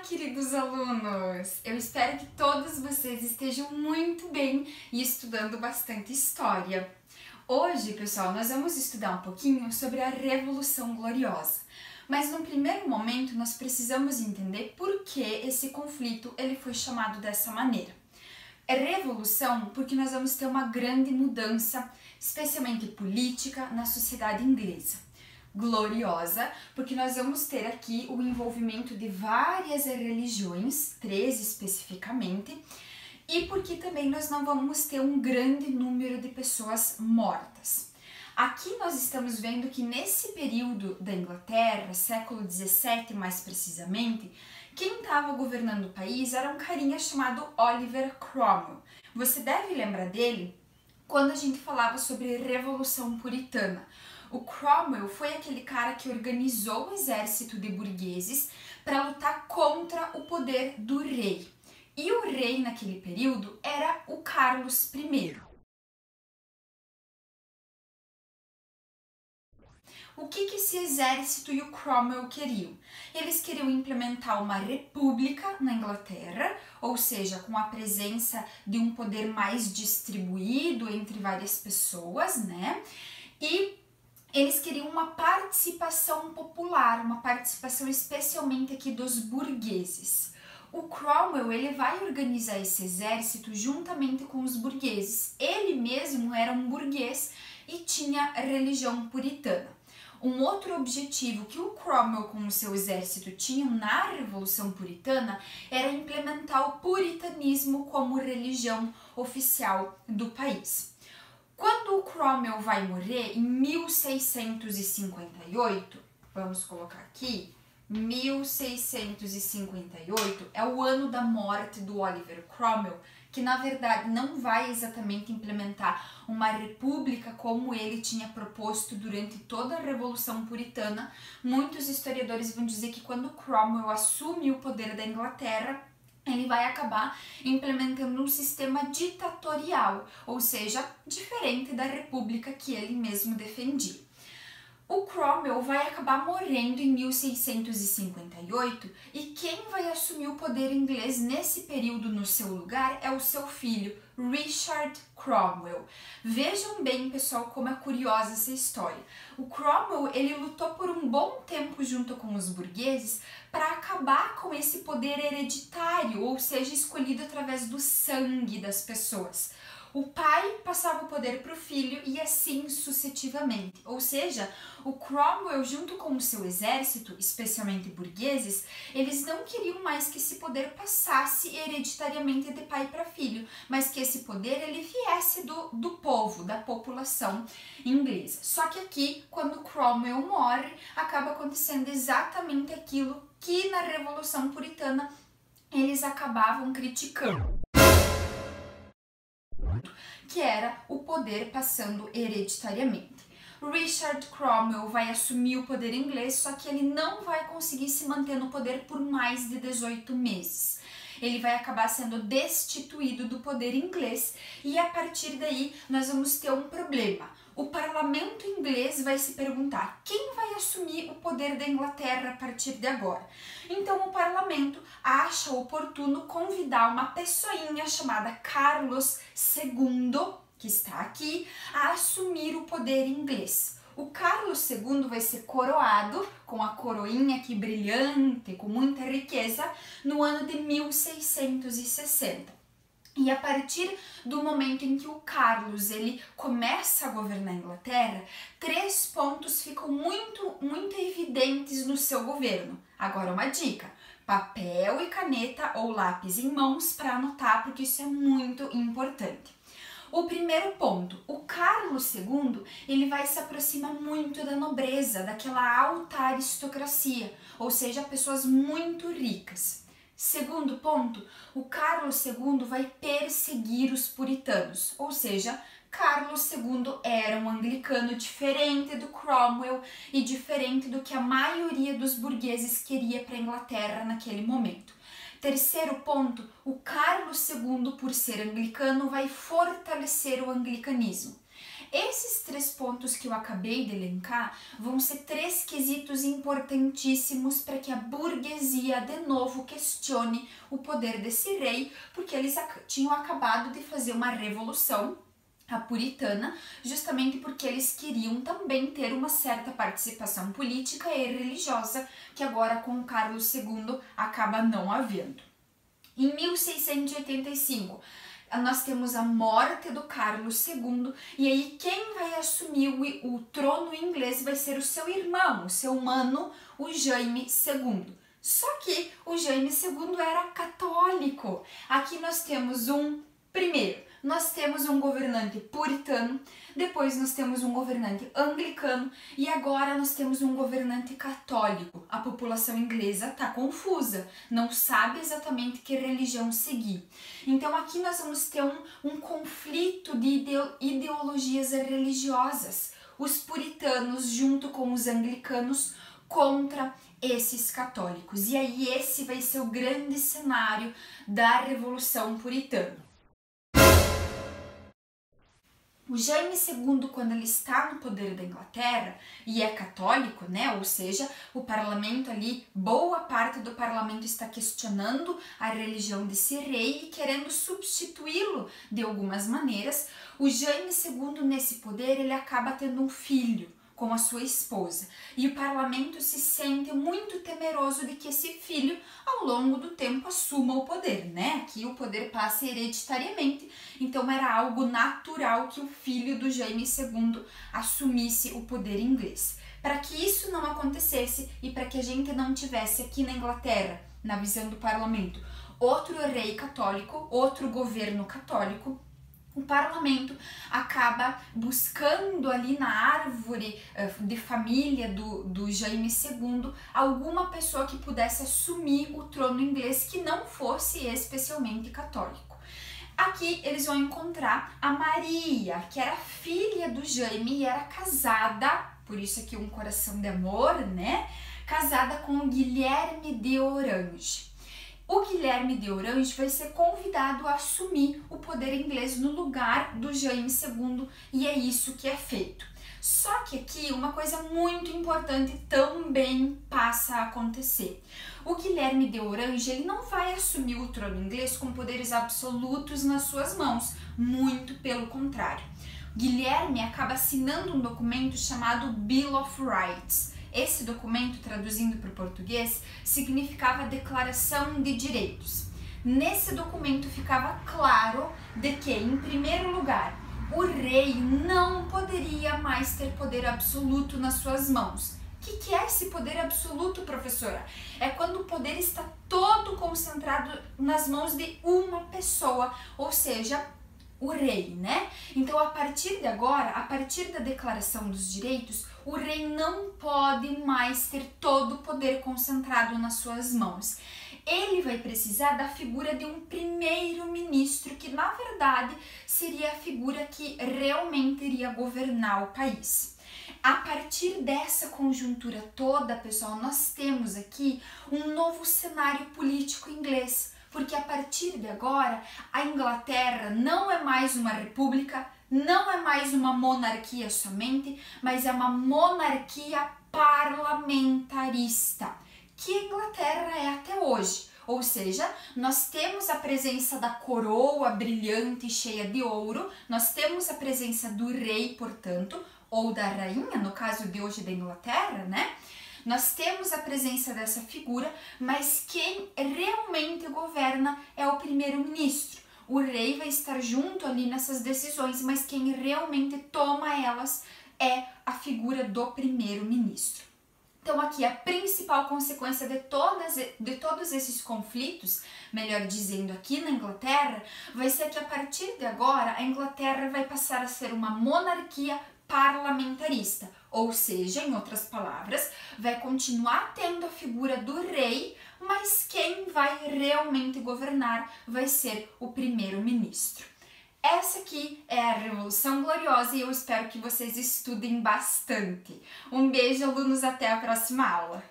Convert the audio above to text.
queridos alunos! Eu espero que todos vocês estejam muito bem e estudando bastante história. Hoje, pessoal, nós vamos estudar um pouquinho sobre a Revolução Gloriosa. Mas no primeiro momento nós precisamos entender por que esse conflito ele foi chamado dessa maneira. É revolução porque nós vamos ter uma grande mudança, especialmente política, na sociedade inglesa. Gloriosa, porque nós vamos ter aqui o envolvimento de várias religiões, 13 especificamente, e porque também nós não vamos ter um grande número de pessoas mortas. Aqui nós estamos vendo que nesse período da Inglaterra, século 17 mais precisamente, quem estava governando o país era um carinha chamado Oliver Cromwell. Você deve lembrar dele quando a gente falava sobre Revolução Puritana. O Cromwell foi aquele cara que organizou um exército de burgueses para lutar contra o poder do rei. E o rei naquele período era o Carlos I. O que esse exército e o Cromwell queriam? Eles queriam implementar uma república na Inglaterra, ou seja, com a presença de um poder mais distribuído entre várias pessoas, né? E eles queriam uma participação popular, uma participação especialmente aqui dos burgueses. O Cromwell ele vai organizar esse exército juntamente com os burgueses. Ele mesmo era um burguês e tinha religião puritana. Um outro objetivo que o Cromwell com o seu exército tinham na Revolução Puritana era implementar o puritanismo como religião oficial do país. Quando o Cromwell vai morrer, em 1658, vamos colocar aqui, 1658 é o ano da morte do Oliver Cromwell, que na verdade não vai exatamente implementar uma república como ele tinha proposto durante toda a Revolução Puritana. Muitos historiadores vão dizer que quando Cromwell assume o poder da Inglaterra, ele vai acabar implementando um sistema ditatorial, ou seja, diferente da república que ele mesmo defendia. O Cromwell vai acabar morrendo em 1658 e quem vai assumir o poder inglês nesse período no seu lugar é o seu filho, Richard Cromwell. Vejam bem, pessoal, como é curiosa essa história. O Cromwell ele lutou por um bom tempo junto com os burgueses para acabar com esse poder hereditário, ou seja, escolhido através do sangue das pessoas. O pai passava o poder para o filho e assim sucessivamente. Ou seja, o Cromwell, junto com o seu exército, especialmente burgueses, eles não queriam mais que esse poder passasse hereditariamente de pai para filho, mas que esse poder ele viesse do povo, da população inglesa. Só que aqui, quando Cromwell morre, acaba acontecendo exatamente aquilo que na Revolução Puritana eles acabavam criticando, que era o poder passando hereditariamente. Richard Cromwell vai assumir o poder inglês, só que ele não vai conseguir se manter no poder por mais de 18 meses. Ele vai acabar sendo destituído do poder inglês e a partir daí nós vamos ter um problema. O parlamento inglês vai se perguntar quem vai assumir o poder da Inglaterra a partir de agora. Então o parlamento acha oportuno convidar uma pessoinha chamada Carlos II, que está aqui, a assumir o poder inglês. O Carlos II vai ser coroado com a coroinha aqui brilhante, com muita riqueza, no ano de 1660. E a partir do momento em que o Carlos ele começa a governar a Inglaterra, 3 pontos ficam muito evidentes no seu governo. Agora uma dica, papel e caneta ou lápis em mãos para anotar, porque isso é muito importante. O primeiro ponto, o Carlos II, ele vai se aproximar muito da nobreza, daquela alta aristocracia, ou seja, pessoas muito ricas. Segundo ponto, o Carlos II vai perseguir os puritanos, ou seja, Carlos II era um anglicano diferente do Cromwell e diferente do que a maioria dos burgueses queria para a Inglaterra naquele momento. Terceiro ponto, o Carlos II, por ser anglicano, vai fortalecer o anglicanismo. Esses 3 pontos que eu acabei de elencar vão ser 3 quesitos importantíssimos para que a burguesia de novo questione o poder desse rei, porque eles tinham acabado de fazer uma revolução, a puritana, justamente porque eles queriam também ter uma certa participação política e religiosa, que agora com Carlos II acaba não havendo. Em 1685, nós temos a morte do Carlos II, e aí quem vai assumir o trono inglês vai ser o seu irmão, o seu mano, o Jaime II. Só que o Jaime II era católico. Aqui nós temos primeiro, nós temos um governante puritano, depois nós temos um governante anglicano e agora nós temos um governante católico. A população inglesa está confusa, não sabe exatamente que religião seguir. Então aqui nós vamos ter um conflito de ideologias religiosas. Os puritanos junto com os anglicanos contra esses católicos. E aí esse vai ser o grande cenário da Revolução Puritana. O Jaime II, quando ele está no poder da Inglaterra e é católico, né? Ou seja, o parlamento ali, boa parte do parlamento está questionando a religião desse rei e querendo substituí-lo de algumas maneiras. O Jaime II, nesse poder, ele acaba tendo um filho com a sua esposa. E o parlamento se sente muito temeroso de que esse filho, ao longo do tempo, assuma o poder, né? Que o poder passe hereditariamente. Então era algo natural que o filho do Jaime II assumisse o poder inglês. Para que isso não acontecesse e para que a gente não tivesse aqui na Inglaterra, na visão do parlamento, outro rei católico, outro governo católico, o parlamento acaba buscando ali na árvore de família do Jaime II alguma pessoa que pudesse assumir o trono inglês que não fosse especialmente católico. Aqui eles vão encontrar a Maria, que era filha do Jaime e era casada, por isso aqui um coração de amor, né? Casada com o Guilherme de Orange. O Guilherme de Orange vai ser convidado a assumir o poder inglês no lugar do Jaime II e é isso que é feito. Só que aqui uma coisa muito importante também passa a acontecer. O Guilherme de Orange ele não vai assumir o trono inglês com poderes absolutos nas suas mãos, muito pelo contrário. Guilherme acaba assinando um documento chamado Bill of Rights. Esse documento, traduzindo para o português, significava Declaração de Direitos. Nesse documento ficava claro de que, em primeiro lugar, o rei não poderia mais ter poder absoluto nas suas mãos. O que é esse poder absoluto, professora? É quando o poder está todo concentrado nas mãos de uma pessoa, ou seja, o rei, né? Então, a partir de agora, a partir da Declaração dos Direitos, o rei não pode mais ter todo o poder concentrado nas suas mãos. Ele vai precisar da figura de um primeiro-ministro, que na verdade seria a figura que realmente iria governar o país. A partir dessa conjuntura toda, pessoal, nós temos aqui um novo cenário político inglês, porque a partir de agora a Inglaterra não é mais uma república, não é mais uma monarquia somente, mas é uma monarquia parlamentarista, que a Inglaterra é até hoje. Ou seja, nós temos a presença da coroa brilhante cheia de ouro, nós temos a presença do rei, portanto, ou da rainha, no caso de hoje da Inglaterra, né? Nós temos a presença dessa figura, mas quem realmente governa é o primeiro-ministro. O rei vai estar junto ali nessas decisões, mas quem realmente toma elas é a figura do primeiro-ministro. Então aqui a principal consequência de todos esses conflitos, melhor dizendo, aqui na Inglaterra, vai ser que a partir de agora a Inglaterra vai passar a ser uma monarquia parlamentarista, ou seja, em outras palavras, vai continuar tendo a figura do rei, mas quem vai realmente governar vai ser o primeiro-ministro. Essa aqui é a Revolução Gloriosa e eu espero que vocês estudem bastante. Um beijo, alunos, até a próxima aula!